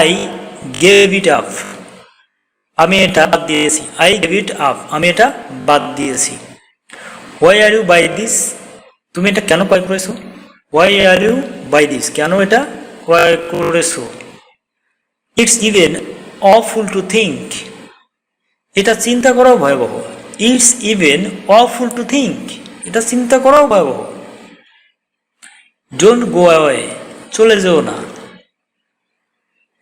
I gave it up, আমি এটা বাদ দিয়েছি। আই গেভ ইট আপ, আমি এটা বাদ দিয়েছি। Why are you buy this, তুমি এটা কেন ক্রয় করেছো? Why are you buy this, কেন এটা ক্রয় করেছো? It's even awful to think, এটা চিন্তা করাও ভয়াবহ। It's even awful to think, এটা চিন্তা করাও ভয়াবহ। ডোন্ট গো অ্যাওয়ে, চলে যেও না।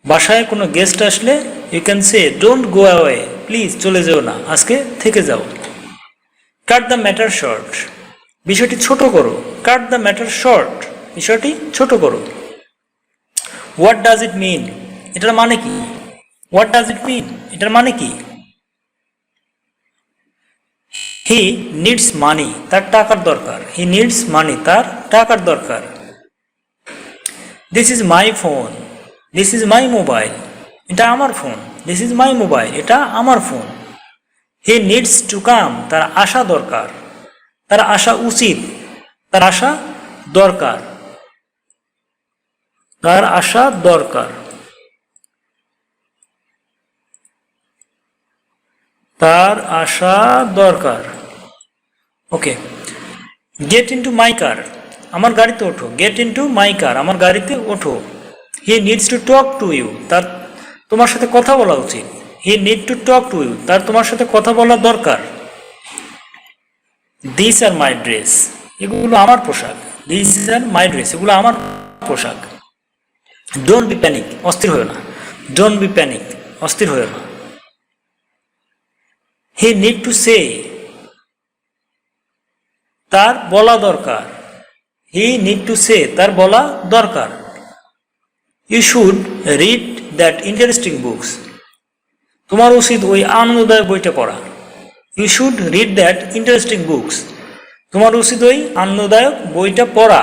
বাসায় কোনো গেস্ট আসলে you can say don't go away, please চলে যেও না, আজকে থেকে যাও। কাট দ্য ম্যাটার শর্ট, বিষয়টি ছোট করো। কাট দ্য ম্যাটার শর্ট, বিষয়টি ছোট করো। হোয়াট ডাজ ইট মিন, এটার মানে কি? হোয়াট ডাজ ইট মিন, এটার মানে কি? হি নিডস মানি, তার টাকার দরকার। হি নিডস মানি, তার টাকার দরকার। This is my phone, this is my mobile, এটা আমার ফোন। দিস ইজ মাই মোবাইল, এটা আমার ফোন। হি নিডস টু কাম, তার আসা দরকার, তার আসা উচিত, তার আসা দরকার, তার আসা দরকার, তার আসা দরকার। ওকে, গেট ইন্টু মাই কার, আমার গাড়িতে ওঠো। গেট ইন্টু মাই কার, আমার গাড়িতে ওঠো। He needs to talk to you, তার তোমার সাথে কথা বলা উচিত। He need to talk to you, তার তোমার সাথে কথা বলা দরকার। দিস আর মাই ড্রেস, এগুলো আমার পোশাক। দিস আর মাই ড্রেস, এগুলো আমার পোশাক। ডোন্ট বি প্যানিক, অস্থির হয়েও না। ডোন্ট বি প্যানিক, অস্থির হয়েও না। হি নিড টু সে, তার বলা দরকার। হি নিড টু সে, তার বলা দরকার। You should read that interesting books, তোমার উচিত ওই আনন্দদায়ক বইটা পড়া। You should read that interesting books, তোমার উচিত ওই আনন্দদায়ক বইটা পড়া।